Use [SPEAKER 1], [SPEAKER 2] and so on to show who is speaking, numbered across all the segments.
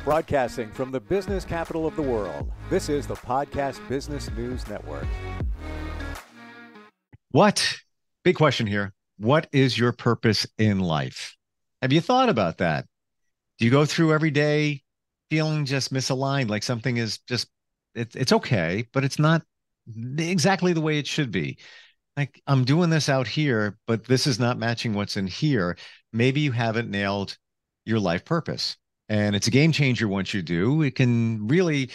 [SPEAKER 1] Broadcasting from the business capital of the world, this is the Podcast Business News Network.
[SPEAKER 2] What? Big question here. What is your purpose in life? Have you thought about that? Do you go through every day feeling just misaligned, like something is just, it's okay, but it's not exactly the way it should be? Like, I'm doing this out here, but this is not matching what's in here. Maybe you haven't nailed your life purpose. And it's a game changer once you do. It can really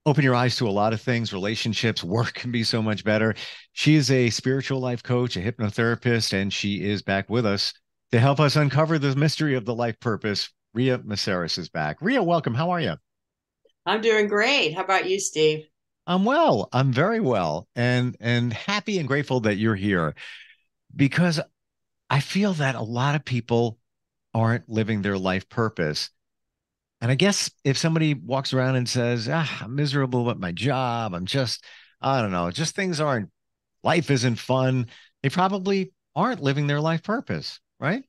[SPEAKER 2] open your eyes to a lot of things. Relationships, work can be so much better. She is a spiritual life coach, a hypnotherapist, and she is back with us to help us uncover the mystery of the life purpose. Rhea Maceris is back. Rhea, welcome. How are you?
[SPEAKER 3] I'm doing great. How about you, Steve?
[SPEAKER 2] I'm well. I'm very well, and happy and grateful that you're here because I feel that a lot of people aren't living their life purpose. And I guess if somebody walks around and says, I'm miserable at my job, I don't know, just things aren't, life isn't fun, they probably aren't living their life purpose, right?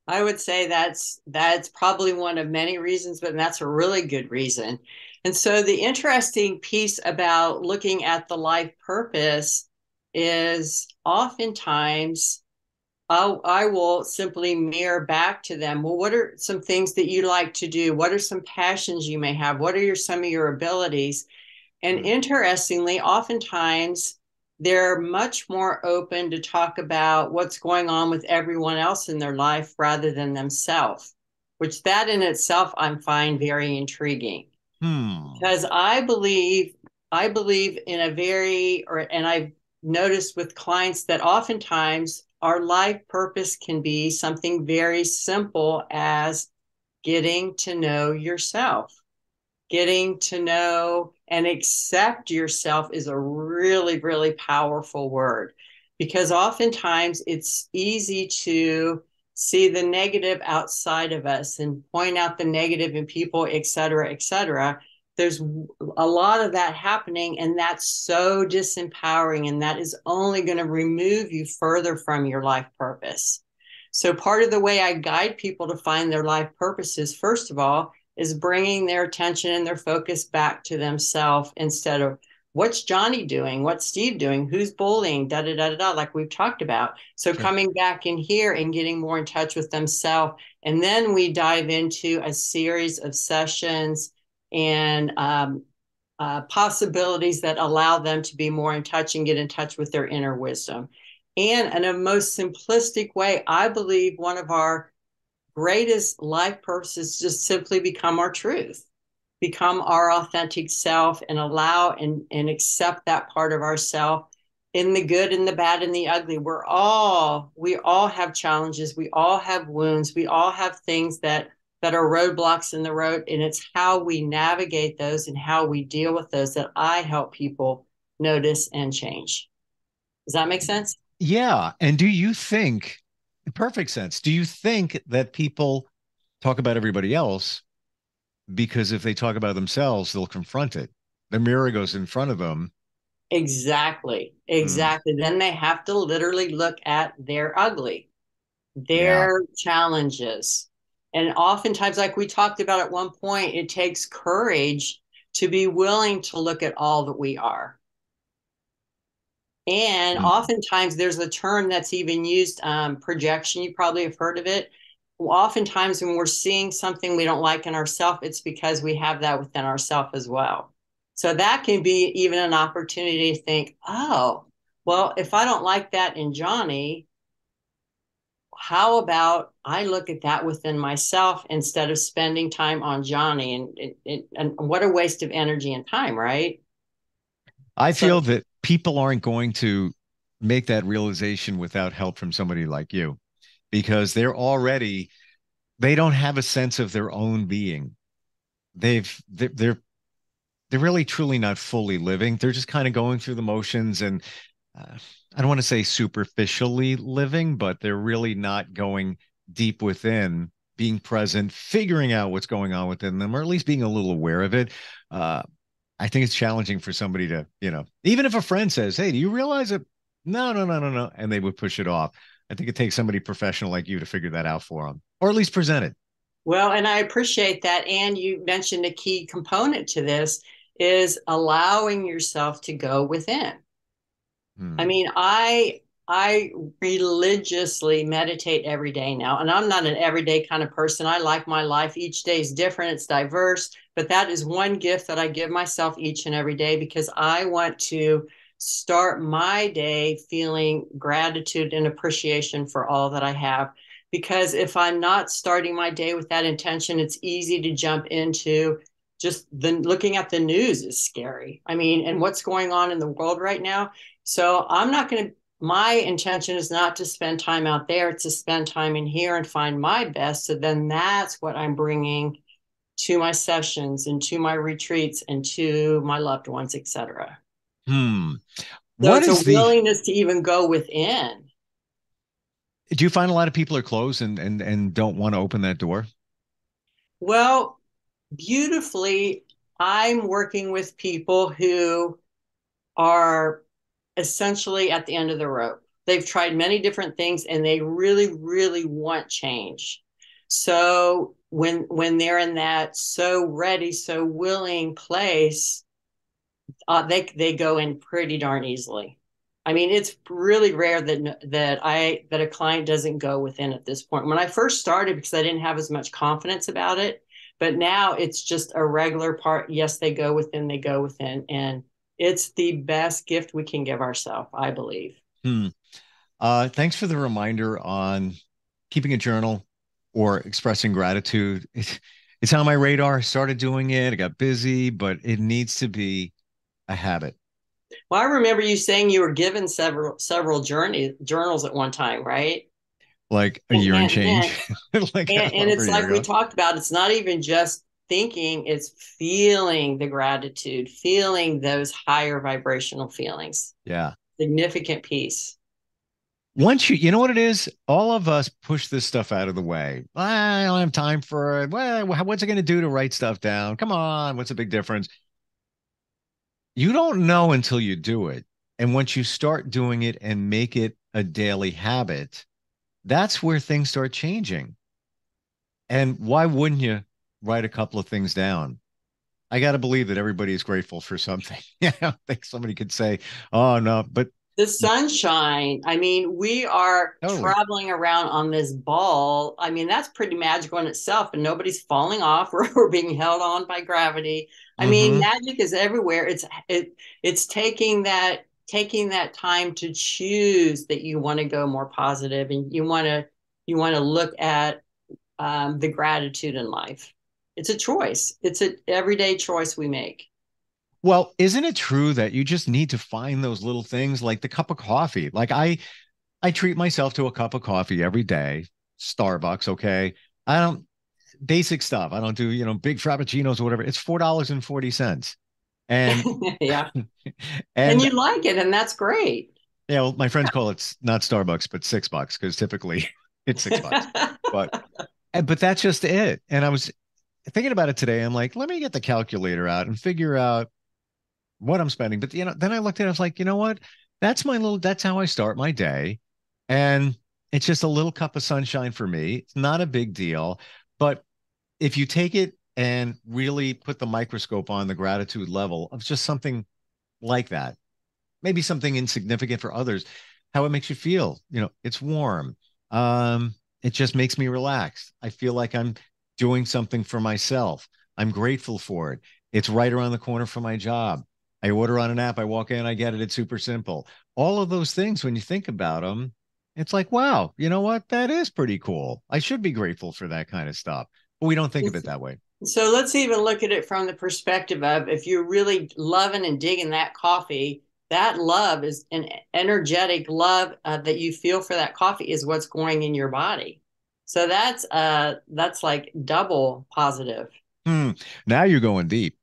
[SPEAKER 3] I would say that's probably one of many reasons, but that's a really good reason. And so the interesting piece about looking at the life purpose is oftentimes I will simply mirror back to them. Well, what are some things that you like to do? What are some passions you may have? What are some of your abilities? And interestingly, oftentimes they're much more open to talk about what's going on with everyone else in their life rather than themselves, which that in itself I find very intriguing.
[SPEAKER 2] Hmm.
[SPEAKER 3] Because I believe in a and I've noticed with clients that oftentimes our life purpose can be something very simple as getting to know yourself. Getting to know and accept yourself is a really, really powerful word because oftentimes it's easy to see the negative outside of us and point out the negative in people, et cetera, et cetera. There's a lot of that happening, and that's so disempowering, and that is only going to remove you further from your life purpose. So, part of the way I guide people to find their life purpose is, first of all, is bringing their attention and their focus back to themselves instead of what's Johnny doing, what's Steve doing, who's bullying, da da da da da, like we've talked about. So
[SPEAKER 2] Sure.
[SPEAKER 3] coming back in here and getting more in touch with themselves, and then we dive into a series of sessions and possibilities that allow them to be more in touch and get in touch with their inner wisdom. And in a most simplistic way, I believe one of our greatest life purpose is just simply become our truth, become our authentic self, and allow and accept that part of ourself in the good and the bad and the ugly. We all have challenges. We all have wounds. We all have things that are roadblocks in the road. And it's how we navigate those and how we deal with those that I help people notice and change. Does that make sense?
[SPEAKER 2] Yeah. And do you think, perfect sense, do you think that people talk about everybody else because if they talk about themselves, they'll confront it? The mirror goes in front of them.
[SPEAKER 3] Exactly.
[SPEAKER 2] Hmm.
[SPEAKER 3] Exactly. Then they have to literally look at their ugly,
[SPEAKER 2] Yeah.
[SPEAKER 3] their challenges. And oftentimes, like we talked about at one point, it takes courage to be willing to look at all that we are. And
[SPEAKER 2] Hmm.
[SPEAKER 3] oftentimes, there's a term that's even used, projection. You probably have heard of it. Oftentimes, when we're seeing something we don't like in ourselves, it's because we have that within ourselves as well. So that can be even an opportunity to think, oh, well, if I don't like that in Johnny, how about I look at that within myself instead of spending time on Johnny? And what a waste of energy and time, right?
[SPEAKER 2] I
[SPEAKER 3] So
[SPEAKER 2] feel that people aren't going to make that realization without help from somebody like you because they don't have a sense of their own being. They're really truly not fully living. They're just kind of going through the motions and I don't want to say superficially living, but they're really not going deep within, being present, figuring out what's going on within them, or at least being a little aware of it. Uh, I think it's challenging for somebody to, even if a friend says, "Hey, do you realize it?" No, no, no, no, no, and they would push it off. I think it takes somebody professional like you to figure that out for them, or at least present it.
[SPEAKER 3] Well, and I appreciate that. And you mentioned a key component to this is allowing yourself to go within. I
[SPEAKER 2] Hmm.
[SPEAKER 3] mean, I religiously meditate every day now, and I'm not an everyday kind of person. I like my life. Each day is different, it's diverse, but that is one gift that I give myself each and every day because I want to start my day feeling gratitude and appreciation for all that I have. Because if I'm not starting my day with that intention, it's easy to jump into just the looking at the news is scary. I mean, and what's going on in the world right now. So I'm not going to, my intention is not to spend time out there, it's to spend time in here and find my best. So then that's what I'm bringing to my sessions and to my retreats and to my loved ones, etc.
[SPEAKER 2] Hmm.
[SPEAKER 3] So
[SPEAKER 2] What
[SPEAKER 3] it's a
[SPEAKER 2] is the,
[SPEAKER 3] willingness to even go within.
[SPEAKER 2] do you find a lot of people are closed and don't want to open that door?
[SPEAKER 3] Well, beautifully, I'm working with people who are essentially at the end of the rope. They've tried many different things and they really, really want change. So when they're in that so ready, so willing place, they go in pretty darn easily. I mean, it's really rare that a client doesn't go within at this point. When I first started, because I didn't have as much confidence about it, but now it's just a regular part. Yes, they go within, and it's the best gift we can give ourselves, I believe.
[SPEAKER 2] Hmm. Thanks for the reminder on keeping a journal or expressing gratitude. It's on my radar. I started doing it. I got busy, but it needs to be a habit.
[SPEAKER 3] Well, I remember you saying you were given several journals at one time, right?
[SPEAKER 2] Like a
[SPEAKER 3] And
[SPEAKER 2] year and
[SPEAKER 3] and
[SPEAKER 2] change,
[SPEAKER 3] and
[SPEAKER 2] like
[SPEAKER 3] and
[SPEAKER 2] over
[SPEAKER 3] it's
[SPEAKER 2] a year
[SPEAKER 3] like we
[SPEAKER 2] ago.
[SPEAKER 3] talked about, it's not even just thinking, it's feeling the gratitude, feeling those higher vibrational feelings,
[SPEAKER 2] Yeah.
[SPEAKER 3] significant piece.
[SPEAKER 2] Once you know what it is, all of us push this stuff out of the way. I don't have time for it. Well, what's it going to do to write stuff down? Come on, what's the big difference? You don't know until you do it. And once you start doing it and make it a daily habit, that's where things start changing. And why wouldn't you write a couple of things down? I got to believe that everybody is grateful for something. Yeah, I don't think somebody could say, "Oh no," but
[SPEAKER 3] The sunshine, I mean, we are
[SPEAKER 2] totally.
[SPEAKER 3] traveling around on this ball. I mean, that's pretty magical in itself, and nobody's falling off. We're being held on by gravity. I mean,
[SPEAKER 2] Hmm.
[SPEAKER 3] magic is everywhere. It's taking that time to choose that you want to go more positive, and you want to look at the gratitude in life. It's a choice. It's an everyday choice we make.
[SPEAKER 2] Well, isn't it true that you just need to find those little things like the cup of coffee? Like I treat myself to a cup of coffee every day, Starbucks, okay? I don't basic stuff. I don't do, big frappuccinos or whatever. It's $4.40. And
[SPEAKER 3] Yeah, and
[SPEAKER 2] and
[SPEAKER 3] you like it, and that's great.
[SPEAKER 2] my friends call it not Starbucks, but $6 because typically it's $6. But but that's just it. And I was thinking about it today. I'm like, let me get the calculator out and figure out what I'm spending. But then I looked at it, I was like, you know what? That's how I start my day. And it's just a little cup of sunshine for me. It's not a big deal. But if you take it and really put the microscope on the gratitude level of just something like that, maybe something insignificant for others, how it makes you feel. It's warm. It just makes me relax. I feel like I'm doing something for myself. I'm grateful for it. It's right around the corner from my job. I order on an app, I walk in, I get it. It's super simple. All of those things, when you think about them, it's like, wow, you know what? That is pretty cool. I should be grateful for that kind of stuff. But we don't think of it that way.
[SPEAKER 3] So let's even look at it from the perspective of if you're really loving and digging that coffee, that love is an energetic love that you feel for that coffee is what's going in your body. So that's like double positive.
[SPEAKER 2] Hmm. Now you're going deep,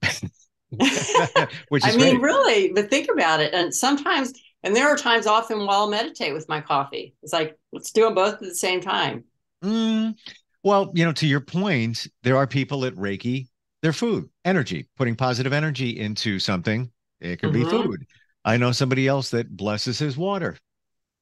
[SPEAKER 2] which
[SPEAKER 3] I
[SPEAKER 2] is
[SPEAKER 3] mean,
[SPEAKER 2] great.
[SPEAKER 3] really, but think about it. And sometimes, and there are times often while I'll meditate with my coffee. It's like, let's do them both at the same time.
[SPEAKER 2] Mm, well, to your point, there are people at Reiki, their food, energy, putting positive energy into something. It could be
[SPEAKER 3] Hmm.
[SPEAKER 2] food. I know somebody else that blesses his water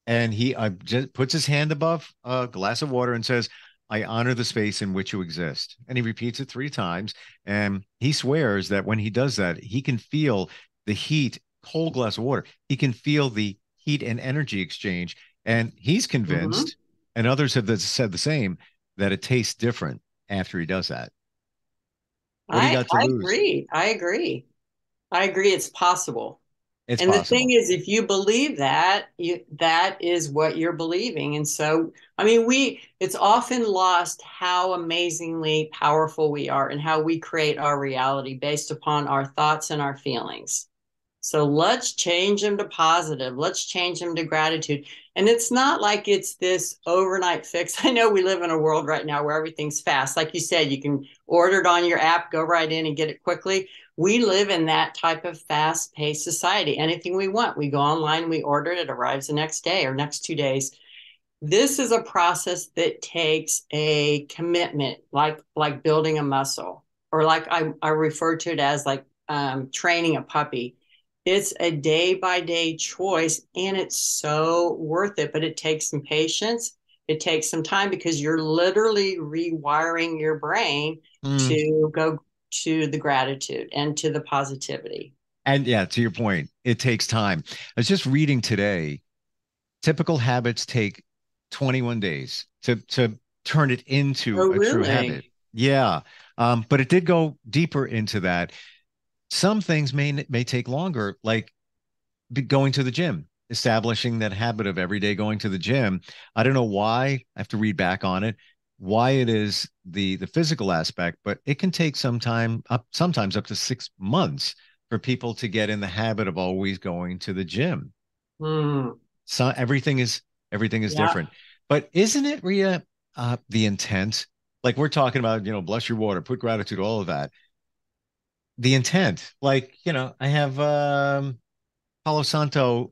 [SPEAKER 2] and he just puts his hand above a glass of water and says, I honor the space in which you exist. And he repeats it 3 times. And he swears that when he does that, he can feel the heat, cold glass of water. He can feel the heat and energy exchange. And he's
[SPEAKER 3] Mm-hmm.
[SPEAKER 2] convinced, and others have said the same, that it tastes different after he does that. What do you got to
[SPEAKER 3] I
[SPEAKER 2] lose?
[SPEAKER 3] agree. I agree. I agree. It's possible.
[SPEAKER 2] It's
[SPEAKER 3] And the thing
[SPEAKER 2] possible.
[SPEAKER 3] is, if you believe that, that is what you're believing. And so, I mean, it's often lost how amazingly powerful we are and how we create our reality based upon our thoughts and our feelings. So let's change them to positive. Let's change them to gratitude. And it's not like it's this overnight fix. I know we live in a world right now where everything's fast. Like you said, you can order it on your app, go right in and get it quickly. We live in that type of fast paced society. Anything we want, we go online, we order it, it arrives the next day or next 2 days. This is a process that takes a commitment, like building a muscle, or like I refer to it as like training a puppy. It's a day by day choice, and it's so worth it. But it takes some patience. It takes some time because you're literally rewiring your brain
[SPEAKER 2] Mm.
[SPEAKER 3] to go to the gratitude and to the positivity.
[SPEAKER 2] And yeah, to your point, it takes time. I was just reading today, typical habits take 21 days to turn it into
[SPEAKER 3] Oh,
[SPEAKER 2] a true habit.
[SPEAKER 3] really?
[SPEAKER 2] Yeah. But it did go deeper into that. Some things may take longer, like going to the gym, establishing that habit of every day going to the gym. I don't know why. I have to read back on it, why it is the physical aspect, but it can take some time, sometimes up to 6 months for people to get in the habit of always going to the gym.
[SPEAKER 3] Hmm.
[SPEAKER 2] So everything is
[SPEAKER 3] Yeah.
[SPEAKER 2] different. But isn't it, Rhea, the intent? Like we're talking about, bless your water, put gratitude, all of that. The intent, like, I have Palo Santo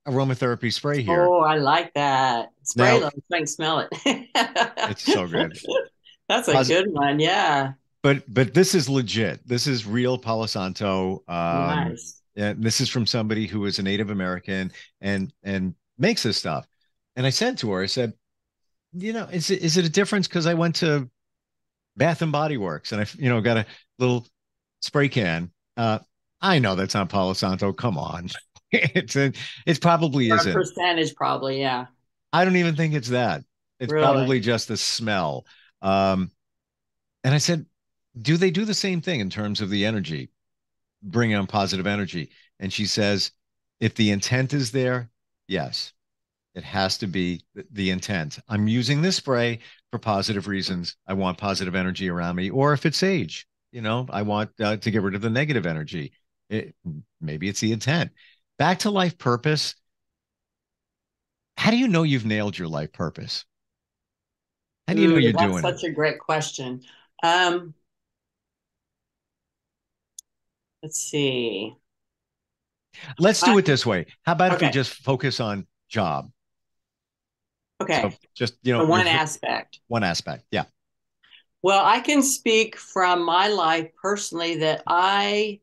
[SPEAKER 2] aromatherapy spray here.
[SPEAKER 3] Oh, I like that. Spray
[SPEAKER 2] Now
[SPEAKER 3] them so I can smell it.
[SPEAKER 2] it's so good.
[SPEAKER 3] That's a
[SPEAKER 2] Pos-
[SPEAKER 3] good one. Yeah.
[SPEAKER 2] but this is legit. This is real Palo Santo.
[SPEAKER 3] Nice.
[SPEAKER 2] And this is from somebody who is a Native American and makes this stuff. And I said to her, I said, is it a difference? Because I went to Bath and Body Works and got a little spray can. I know that's not Palo Santo. Come on. It probably
[SPEAKER 3] Or a
[SPEAKER 2] isn't.
[SPEAKER 3] percentage, probably. Yeah.
[SPEAKER 2] I don't even think it's that. It's
[SPEAKER 3] Really.
[SPEAKER 2] probably just the smell. Um, and I said, do they do the same thing in terms of the energy, bring on positive energy? And she says, if the intent is there, yes, it has to be the intent. I'm using this spray for positive reasons. I want positive energy around me. Or if it's sage, I want to get rid of the negative energy. It, Maybe it's the intent. Back to life purpose. How do you know you've nailed your life purpose? How do you know
[SPEAKER 3] Ooh,
[SPEAKER 2] you're
[SPEAKER 3] that's
[SPEAKER 2] doing it?
[SPEAKER 3] such a great question. Um, let's see.
[SPEAKER 2] Let's
[SPEAKER 3] I,
[SPEAKER 2] do it this way. How about if we
[SPEAKER 3] okay.
[SPEAKER 2] just focus on job? So
[SPEAKER 3] Okay.
[SPEAKER 2] just,
[SPEAKER 3] The
[SPEAKER 2] your
[SPEAKER 3] one aspect.
[SPEAKER 2] one aspect. Yeah.
[SPEAKER 3] Well, I can speak from my life personally that I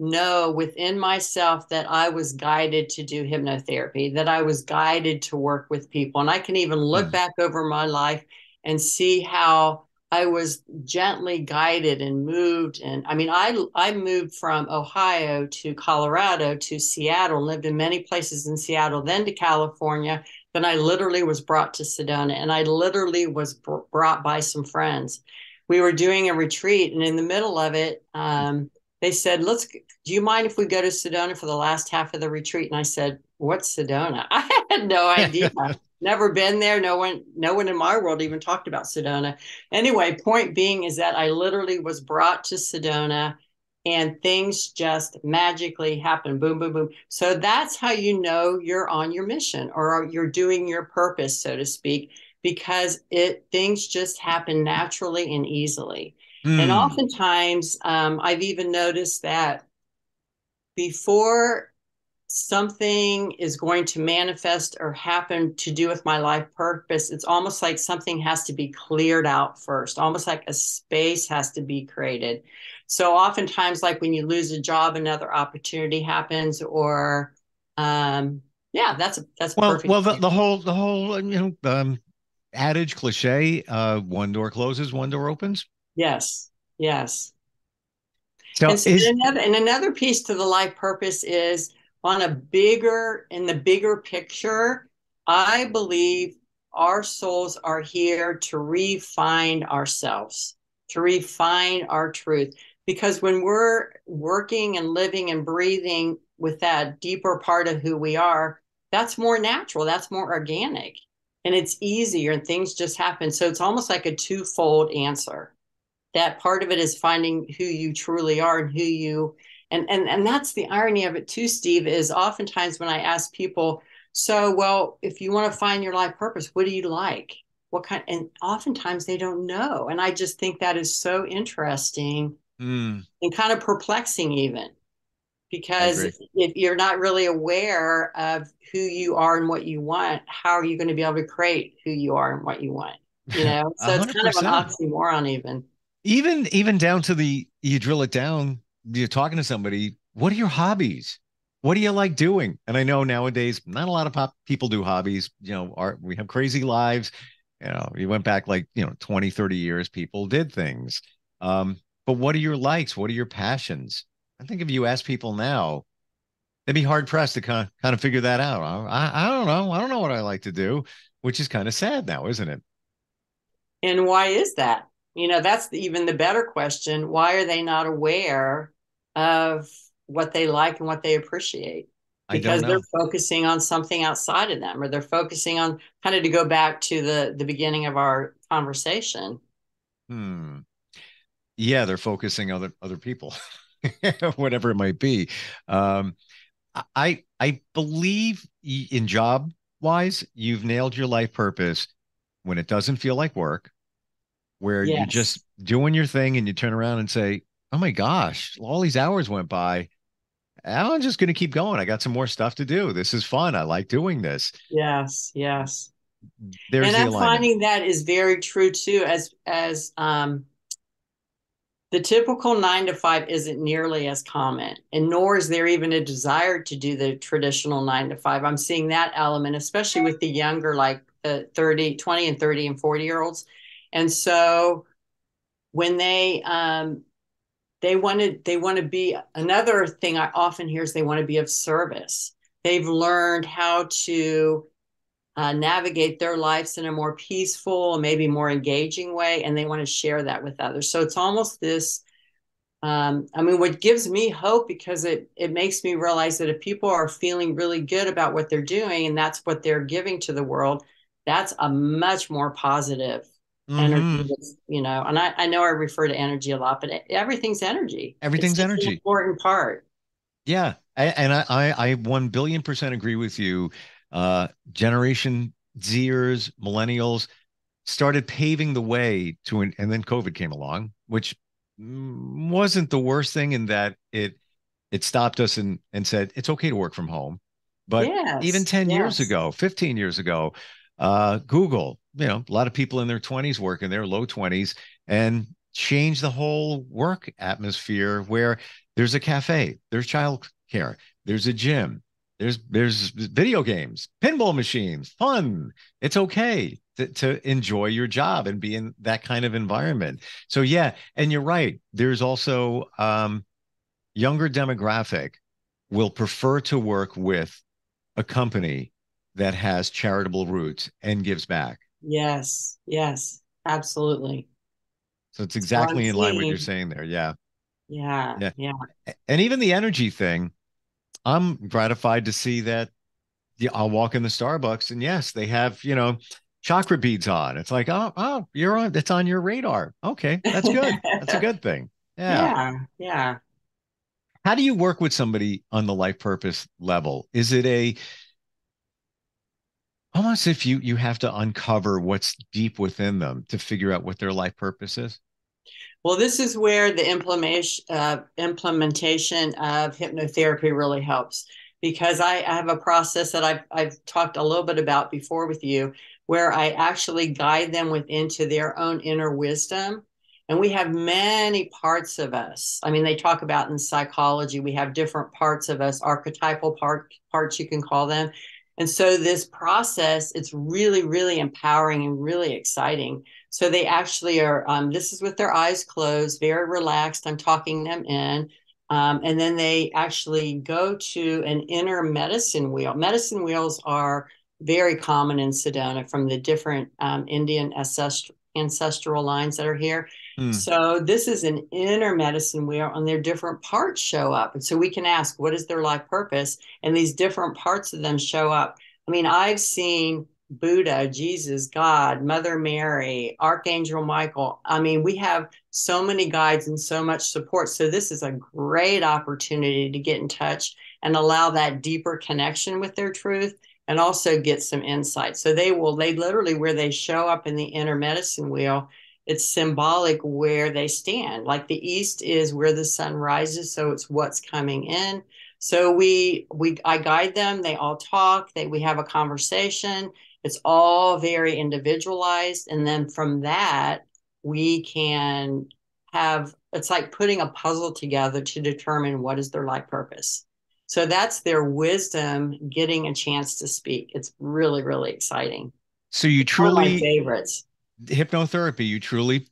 [SPEAKER 3] know within myself that I was guided to do hypnotherapy, that I was guided to work with people. And I can even look
[SPEAKER 2] Hmm.
[SPEAKER 3] back over my life and see how I was gently guided and moved. And I mean, I moved from Ohio to Colorado to Seattle, lived in many places in Seattle, then to California. Then I literally was brought to Sedona, and I literally was brought by some friends. We were doing a retreat, and in the middle of it, they said, do you mind if we go to Sedona for the last half of the retreat? And I said, what's Sedona? I had no idea. Never been there. No one in my world even talked about Sedona. Anyway, point being is that I literally was brought to Sedona and things just magically happen. Boom, boom, boom. So that's how you know you're on your mission or you're doing your purpose, so to speak, because things just happen naturally and easily. And
[SPEAKER 2] Hmm.
[SPEAKER 3] oftentimes, I've even noticed that before something is going to manifest or happen to do with my life purpose, it's almost like something has to be cleared out first, almost like a space has to be created. So oftentimes, like when you lose a job, another opportunity happens, or yeah, that's a
[SPEAKER 2] Well,
[SPEAKER 3] perfect
[SPEAKER 2] the
[SPEAKER 3] example.
[SPEAKER 2] whole adage, cliche, one door closes, one door opens.
[SPEAKER 3] Yes, yes.
[SPEAKER 2] So
[SPEAKER 3] And so
[SPEAKER 2] is
[SPEAKER 3] another piece to the life purpose is in the bigger picture, I believe our souls are here to refine ourselves, to refine our truth. Because when we're working and living and breathing with that deeper part of who we are, that's more natural, that's more organic, and it's easier and things just happen. So it's almost like a twofold answer. That part of it is finding who you truly are and who you and that's the irony of it too, Steve, is oftentimes when I ask people, so well, if you want to find your life purpose, what do you like? What kind? And oftentimes they don't know. And I just think that is so interesting
[SPEAKER 2] mm,
[SPEAKER 3] and kind of perplexing even,
[SPEAKER 2] I
[SPEAKER 3] because
[SPEAKER 2] agree.
[SPEAKER 3] if you're not really aware of who you are and what you want, how are you going to be able to create who you are and what you want? You know,
[SPEAKER 2] A
[SPEAKER 3] so it's
[SPEAKER 2] hundred
[SPEAKER 3] kind of an
[SPEAKER 2] percent.
[SPEAKER 3] oxymoron even.
[SPEAKER 2] Even down to you drill it down, you're talking to somebody, what are your hobbies? What do you like doing? And I know nowadays not a lot of people do hobbies. We have crazy lives. You went back like, 20, 30 years, people did things. But what are your likes? What are your passions? I think if you ask people now, they'd be hard pressed to kind of figure that out. I don't know. I don't know what I like to do, which is kind of sad now, isn't it?
[SPEAKER 3] And why is that? That's even the better question. Why are they not aware of what they like and what they appreciate?
[SPEAKER 2] I don't
[SPEAKER 3] Because they're
[SPEAKER 2] know.
[SPEAKER 3] focusing on something outside of them, or they're focusing on, kind of to go back to the beginning of our conversation.
[SPEAKER 2] Hmm. Yeah, they're focusing on other people, whatever it might be. Um, I believe in job wise, you've nailed your life purpose when it doesn't feel like work, where you're just
[SPEAKER 3] Yes.
[SPEAKER 2] doing your thing and you turn around and say, "Oh my gosh, all these hours went by. I'm just going to keep going. I got some more stuff to do. This is fun. I like doing this."
[SPEAKER 3] Yes. Yes.
[SPEAKER 2] There's
[SPEAKER 3] And
[SPEAKER 2] the
[SPEAKER 3] I'm
[SPEAKER 2] alignment.
[SPEAKER 3] finding that is very true too, as the typical 9 to 5 isn't nearly as common, and nor is there even a desire to do the traditional 9 to 5. I'm seeing that element, especially with the younger, like the 30, 20 and 30 and 40-year-olds. And so when they want to be, another thing I often hear is they want to be of service. They've learned how to navigate their lives in a more peaceful, maybe more engaging way, and they want to share that with others. So it's almost this, I mean, what gives me hope, because it makes me realize that if people are feeling really good about what they're doing and that's what they're giving to the world, that's a much more positive energy.
[SPEAKER 2] Hmm.
[SPEAKER 3] And I know I refer to energy a lot, but everything's energy. It's
[SPEAKER 2] Everything's
[SPEAKER 3] such an
[SPEAKER 2] energy.
[SPEAKER 3] important part.
[SPEAKER 2] Yeah, and I 1 billion% agree with you. Generation Zers, millennials started paving the way to and then COVID came along, which wasn't the worst thing in that it stopped us and said it's okay to work from home. But even
[SPEAKER 3] Yes,
[SPEAKER 2] 10 years
[SPEAKER 3] yes,
[SPEAKER 2] ago, 15 years ago, Google, a lot of people in their 20s work in their low 20s and changed the whole work atmosphere where there's a cafe, there's child care, there's a gym, there's video games, pinball machines, fun. It's okay to enjoy your job and be in that kind of environment. So yeah, and you're right. There's also younger demographic will prefer to work with a company that has charitable roots and gives back.
[SPEAKER 3] yes, yes, absolutely.
[SPEAKER 2] So it's
[SPEAKER 3] So I'm
[SPEAKER 2] exactly in line with what you're
[SPEAKER 3] seeing,
[SPEAKER 2] saying there. Yeah.
[SPEAKER 3] yeah,
[SPEAKER 2] Yeah.
[SPEAKER 3] yeah.
[SPEAKER 2] And even the energy thing, I'm gratified to see that. Yeah, I'll walk in the Starbucks and yes, they have, chakra beads on. It's like, oh, it's on your radar. Okay, that's good. That's a good thing. Yeah.
[SPEAKER 3] Yeah, yeah.
[SPEAKER 2] How do you work with somebody on the life purpose level? Is it almost if you have to uncover what's deep within them to figure out what their life purpose is?
[SPEAKER 3] Well, this is where the implementation of hypnotherapy really helps, because I have a process that I've talked a little bit about before with you, where I actually guide them into their own inner wisdom. And we have many parts of us. I mean, they talk about in psychology, we have different parts of us, archetypal parts, you can call them. And so this process, it's really, really empowering and really exciting. So they actually are, this is with their eyes closed, very relaxed. I'm talking them in. And then they actually go to an inner medicine wheel. Medicine wheels are very common in Sedona from the different Indian ancestral lines that are here.
[SPEAKER 2] Hmm.
[SPEAKER 3] So this is an inner medicine wheel, and their different parts show up. And so we can ask, what is their life purpose? And these different parts of them show up. I mean, I've seen Buddha, Jesus, God, Mother Mary, Archangel Michael. I mean, we have so many guides and so much support. So this is a great opportunity to get in touch and allow that deeper connection with their truth and also get some insight. So they literally, where they show up in the inner medicine wheel, it's symbolic where they stand. Like the east is where the sun rises, so it's what's coming in. So I guide them, they all talk, we have a conversation. It's all very individualized. And then from that, we can have, it's like putting a puzzle together to determine what is their life purpose. So that's their wisdom getting a chance to speak. It's really, really exciting.
[SPEAKER 2] So you
[SPEAKER 3] One of my
[SPEAKER 2] truly,
[SPEAKER 3] favorites.
[SPEAKER 2] hypnotherapy, you truly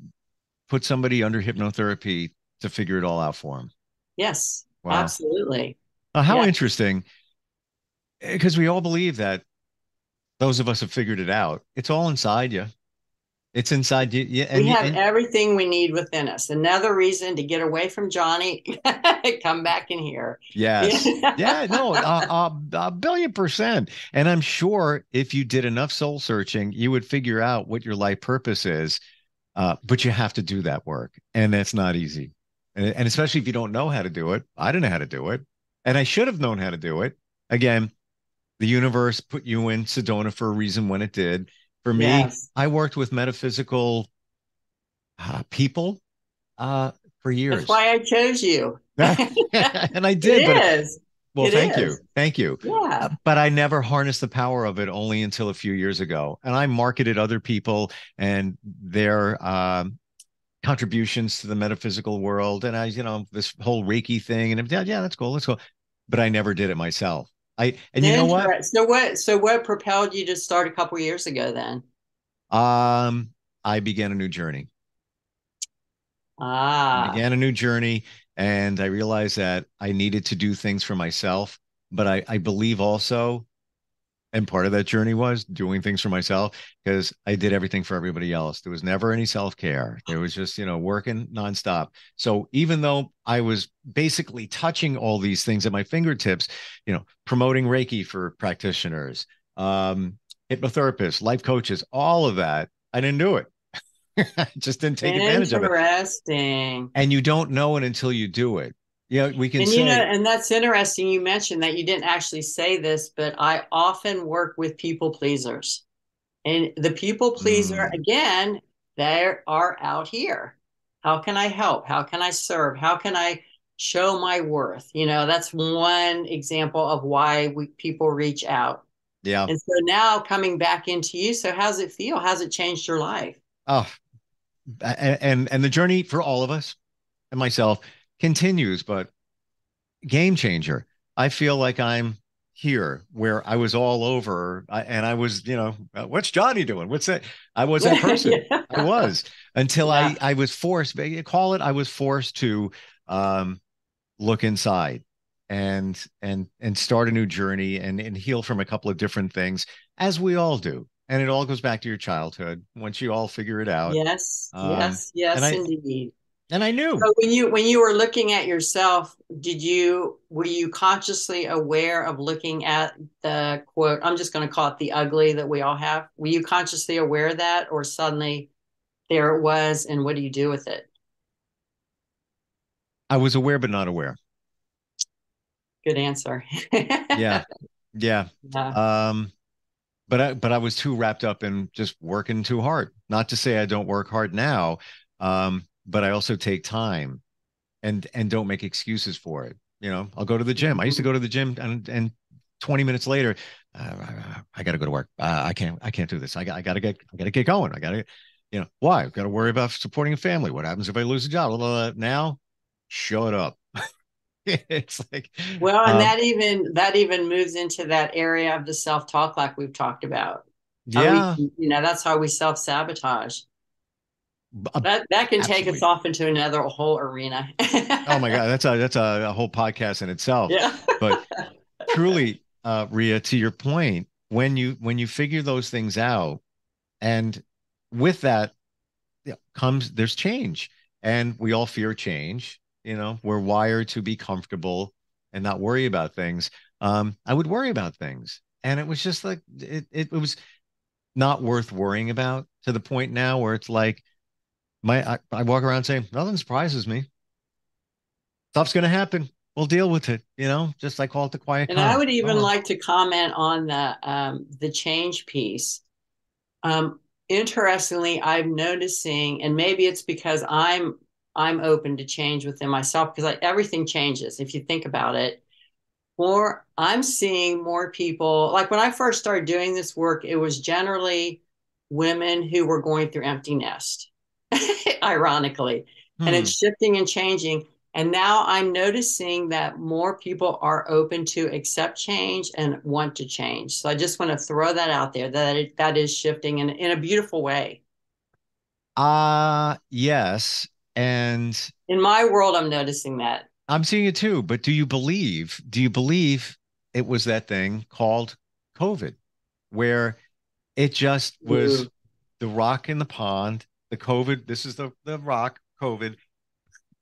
[SPEAKER 2] put somebody under hypnotherapy to figure it all out for them.
[SPEAKER 3] Yes,
[SPEAKER 2] Wow.
[SPEAKER 3] absolutely.
[SPEAKER 2] How
[SPEAKER 3] Yeah.
[SPEAKER 2] interesting. Because we all believe that those of us have figured it out. It's all inside you. It's inside you. Yeah.
[SPEAKER 3] We have everything we need within us. Another reason to get away from Johnny, come back in here.
[SPEAKER 2] Yes.
[SPEAKER 3] Yeah.
[SPEAKER 2] Yeah, no, a billion percent. And I'm sure if you did enough soul searching, you would figure out what your life purpose is. But you have to do that work. And that's not easy. And especially if you don't know how to do it. I didn't know how to do it. And I should have known how to do it. Again, the universe put you in Sedona for a reason when it did. For me,
[SPEAKER 3] Yes.
[SPEAKER 2] I worked with metaphysical people for
[SPEAKER 3] That's
[SPEAKER 2] years.
[SPEAKER 3] why I chose you.
[SPEAKER 2] And I did,
[SPEAKER 3] It
[SPEAKER 2] but
[SPEAKER 3] is.
[SPEAKER 2] well,
[SPEAKER 3] It
[SPEAKER 2] thank you.
[SPEAKER 3] is.
[SPEAKER 2] Thank you.
[SPEAKER 3] Yeah.
[SPEAKER 2] But I never harnessed the power of it only until a few years ago. And I marketed other people and their contributions to the metaphysical world. And this whole Reiki thing. And yeah, that's cool. Let's go. But I never did it myself. And you know what?
[SPEAKER 3] So what propelled you to start a couple years ago then?
[SPEAKER 2] I began a new journey. I
[SPEAKER 3] Ah,
[SPEAKER 2] began a new journey and I realized that I needed to do things for myself. But I believe also, and part of that journey was doing things for myself because I did everything for everybody else. There was never any self-care. There was just, working nonstop. So even though I was basically touching all these things at my fingertips, promoting Reiki for practitioners, hypnotherapists, life coaches, all of that, I didn't do it. I just didn't take advantage of it.
[SPEAKER 3] interesting.
[SPEAKER 2] And you don't know it until you do it. Yeah, we can
[SPEAKER 3] And
[SPEAKER 2] say,
[SPEAKER 3] and that's interesting. You mentioned that you didn't actually say this, but I often work with people pleasers. And the people pleaser,
[SPEAKER 2] mm,
[SPEAKER 3] again, they are out here. How can I help? How can I serve? How can I show my worth? That's one example of why people reach out.
[SPEAKER 2] yeah.
[SPEAKER 3] And so now coming back into you. So how's it feel? How's it changed your life?
[SPEAKER 2] Oh, and the journey for all of us and myself continues, but game changer. I feel like I'm here where I was all over and I was, what's Johnny doing? What's that? I was that person.
[SPEAKER 3] Yeah.
[SPEAKER 2] I was until
[SPEAKER 3] Yeah.
[SPEAKER 2] I was forced, I was forced to um, look inside and start a new journey and heal from a couple of different things as we all do. And it all goes back to your childhood once you all figure it out.
[SPEAKER 3] Yes,
[SPEAKER 2] Um,
[SPEAKER 3] yes,
[SPEAKER 2] and
[SPEAKER 3] yes,
[SPEAKER 2] I
[SPEAKER 3] indeed.
[SPEAKER 2] and I knew.
[SPEAKER 3] So when you were looking at yourself, were you consciously aware of looking at the quote, I'm just going to call it the ugly that we all have? Were you consciously aware of that, or suddenly there it was, and what do you do with it?
[SPEAKER 2] I was aware but not aware.
[SPEAKER 3] Good answer.
[SPEAKER 2] Yeah. Yeah.
[SPEAKER 3] Yeah.
[SPEAKER 2] Um, but I was too wrapped up in just working too hard. Not to say I don't work hard now, but I also take time and don't make excuses for it. I'll go to the gym. I used to go to the gym and 20 minutes later, I got to go to work. I can't do this. I got to get going. I got to, why? I've got to worry about supporting a family. What happens if I lose a job? Blah, blah, blah. Now, shut up. It's like,
[SPEAKER 3] Well, and that even moves into that area of the self-talk like we've talked about. How we,
[SPEAKER 2] yeah,
[SPEAKER 3] that's how we self-sabotage.
[SPEAKER 2] uh,
[SPEAKER 3] That can take us
[SPEAKER 2] absolutely.
[SPEAKER 3] off into another whole arena.
[SPEAKER 2] Oh my God, that's a whole podcast in itself.
[SPEAKER 3] Yeah.
[SPEAKER 2] But truly, Rhea, to your point, when you figure those things out, and with that, comes there's change, and we all fear change. We're wired to be comfortable and not worry about things. I would worry about things, and it was just like it was not worth worrying about, to the point now where it's like I walk around saying nothing surprises me. Stuff's gonna happen. We'll deal with it. Just like call it the quiet
[SPEAKER 3] And I
[SPEAKER 2] calm.
[SPEAKER 3] would
[SPEAKER 2] Go
[SPEAKER 3] even
[SPEAKER 2] on.
[SPEAKER 3] like to comment on the change piece. Um, Interestingly, I'm noticing, and maybe it's because I'm open to change within myself because everything changes if you think about it. More, I'm seeing more people like when I first started doing this work, it was generally women who were going through empty nest, ironically, and
[SPEAKER 2] Hmm.
[SPEAKER 3] it's shifting and changing. And now I'm noticing that more people are open to accept change and want to change. So I just want to throw that out there that is shifting in a beautiful way.
[SPEAKER 2] Yes. And
[SPEAKER 3] In my world, I'm noticing that.
[SPEAKER 2] I'm seeing it too. But do you believe it was that thing called COVID, where it just was
[SPEAKER 3] Ooh,
[SPEAKER 2] the rock in the pond, the COVID? This is the rock, COVID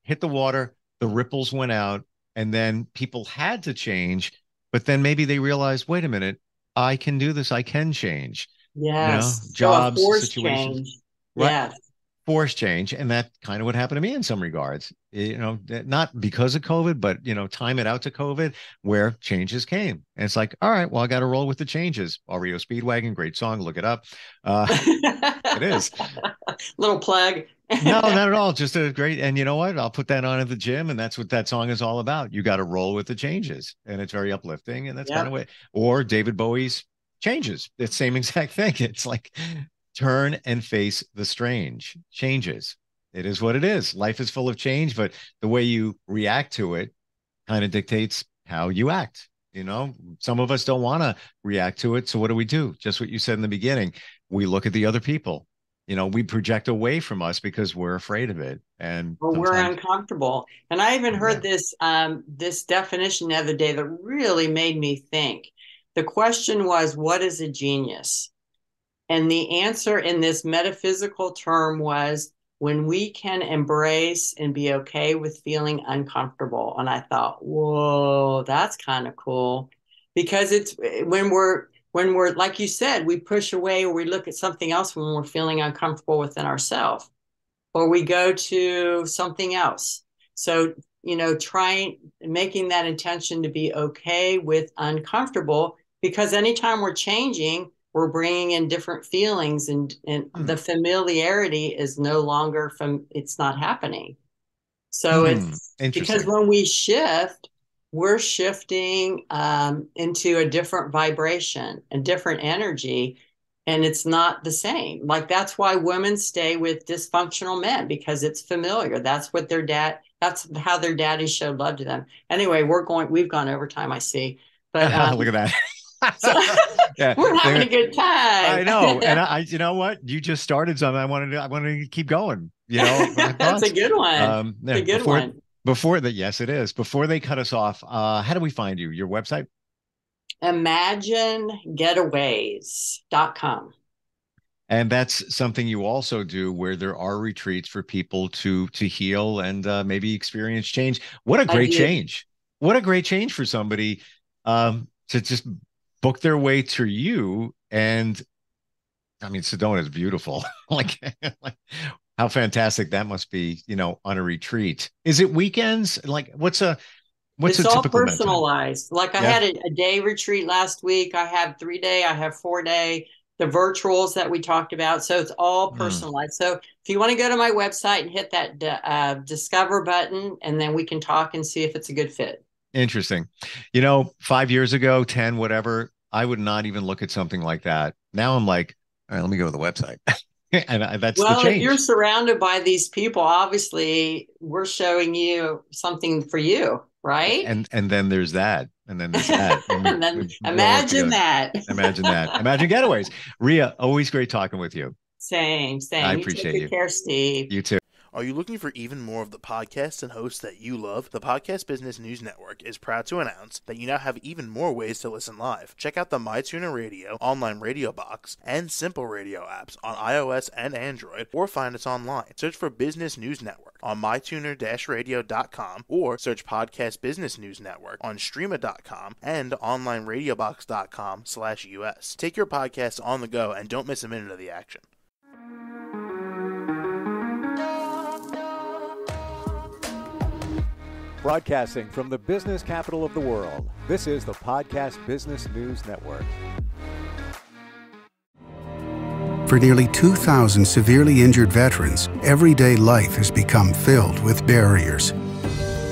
[SPEAKER 2] hit the water, the ripples went out, and then people had to change. But then maybe they realized, wait a minute, I can do this. I can change,
[SPEAKER 3] yes. So a
[SPEAKER 2] jobs,
[SPEAKER 3] forced
[SPEAKER 2] situations,
[SPEAKER 3] change.
[SPEAKER 2] right?
[SPEAKER 3] Yes.
[SPEAKER 2] Force change. And that kind of what happened to me in some regards, not because of COVID, but, time it out to COVID, where changes came. And it's like, all right, well, I got to roll with the changes. REO Speedwagon, great song. Look it up. Uh, it is.
[SPEAKER 3] Little plug.
[SPEAKER 2] No, not at all. Just a great, and you know what? I'll put that on at the gym, and that's what that song is all about. You got to roll with the changes, and it's very uplifting, and that's kind of
[SPEAKER 3] Yep.
[SPEAKER 2] what. Or David Bowie's Changes. It's the same exact thing. It's like turn and face the strange changes. It is what it is. Life is full of change, but the way you react to it kind of dictates how you act. Some of us don't want to react to it. So what do? Just what you said in the beginning. We look at the other people. We project away from us because we're afraid of it. And
[SPEAKER 3] Or we're
[SPEAKER 2] sometimes,
[SPEAKER 3] uncomfortable. And I even
[SPEAKER 2] yeah.
[SPEAKER 3] heard this definition the other day that really made me think. The question was, what is a genius? And the answer in this metaphysical term was when we can embrace and be okay with feeling uncomfortable. And I thought, whoa, that's kind of cool. Because it's when we're like you said, we push away or we look at something else when we're feeling uncomfortable within ourselves, or we go to something else. So, trying making that intention to be okay with uncomfortable, because anytime we're changing, we're bringing in different feelings, and
[SPEAKER 2] Hmm.
[SPEAKER 3] the familiarity is no longer it's not happening. So
[SPEAKER 2] Hmm.
[SPEAKER 3] it's because
[SPEAKER 2] Interesting.
[SPEAKER 3] when we shift, we're shifting into a different vibration, a different energy, and it's not the same. Like that's why women stay with dysfunctional men because it's familiar. That's how their daddy showed love to them. Anyway, we've gone over time, I see. But
[SPEAKER 2] Look at
[SPEAKER 3] so
[SPEAKER 2] that. Yeah.
[SPEAKER 3] we're having a good time.
[SPEAKER 2] I know. And you know what? You just started something. I wanted to keep going, my
[SPEAKER 3] That's a
[SPEAKER 2] thoughts.
[SPEAKER 3] good one.
[SPEAKER 2] Yeah,
[SPEAKER 3] It's a good one.
[SPEAKER 2] before that, yes, it is. Before they cut us off, how do we find you? Your website?
[SPEAKER 3] Getaways.com.
[SPEAKER 2] And that's something you also do, where there are retreats for people to heal and maybe experience change. What a
[SPEAKER 3] I
[SPEAKER 2] great
[SPEAKER 3] do.
[SPEAKER 2] change. What a great change for somebody to just book their way to you. And I mean, Sedona is beautiful. like, like how fantastic that must be, on a retreat. Is it weekends? Like what's
[SPEAKER 3] It's
[SPEAKER 2] a
[SPEAKER 3] all
[SPEAKER 2] typical amount of time?
[SPEAKER 3] personalized. Like I
[SPEAKER 2] Yeah.
[SPEAKER 3] had a day retreat last week. I have 3 day, I have 4 day, the virtuals that we talked about. So it's all
[SPEAKER 2] Hmm.
[SPEAKER 3] personalized. So if you want to go to my website and hit that discover button, and then we can talk and see if it's a good fit.
[SPEAKER 2] Interesting. 5 years ago, 10, whatever, I would not even look at something like that. Now I'm like, all right, let me go to the website. And that's the
[SPEAKER 3] Well, if you're
[SPEAKER 2] change.
[SPEAKER 3] surrounded by these people, obviously we're showing you something for you. right?
[SPEAKER 2] And then there's that. And then there's that.
[SPEAKER 3] And then imagine that.
[SPEAKER 2] Imagine that. Imagine Getaways. Rhea, always great talking with you.
[SPEAKER 3] Same.
[SPEAKER 2] I
[SPEAKER 3] You
[SPEAKER 2] appreciate
[SPEAKER 3] take
[SPEAKER 2] you.
[SPEAKER 3] good care, Steve.
[SPEAKER 2] You too.
[SPEAKER 4] Are you looking for even more of the podcasts and hosts that you love? The Podcast Business News Network is proud to announce that you now have even more ways to listen live. Check out the MyTuner Radio, online radio box, and Simple Radio apps on iOS and Android, or find us online. Search for Business News Network on mytuner-radio.com, or search Podcast Business News Network on streama.com and onlineradiobox.com/US. Take your podcast on the go and don't miss a minute of the action.
[SPEAKER 1] Broadcasting from the business capital of the world, this is the Podcast Business News Network.
[SPEAKER 5] For nearly 2,000 severely injured veterans, everyday life has become filled with barriers.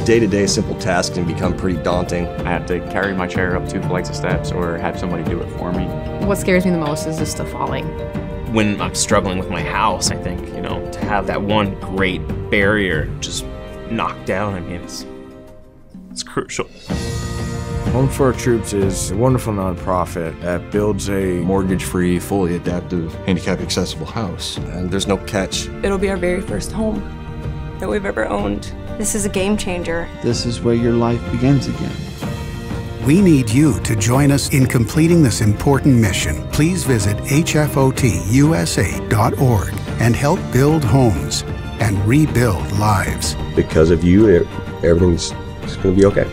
[SPEAKER 6] Day-to-day simple tasks can become pretty daunting.
[SPEAKER 7] I have to carry my chair up 2 flights of steps or have somebody do it for me.
[SPEAKER 8] What scares me the most is just the falling.
[SPEAKER 9] When I'm struggling with my house, I think, to have that one great barrier just knocked down, it's crucial.
[SPEAKER 10] Home for Our Troops is a wonderful nonprofit that builds a
[SPEAKER 11] mortgage-free, fully adaptive, handicap-accessible house.
[SPEAKER 6] And there's no catch.
[SPEAKER 12] It'll be our very first home that we've ever owned.
[SPEAKER 13] This is a game changer.
[SPEAKER 14] This is where your life begins again.
[SPEAKER 5] We need you to join us in completing this important mission. Please visit hfotusa.org and help build homes and rebuild lives.
[SPEAKER 6] Because of you, everything's going to be okay.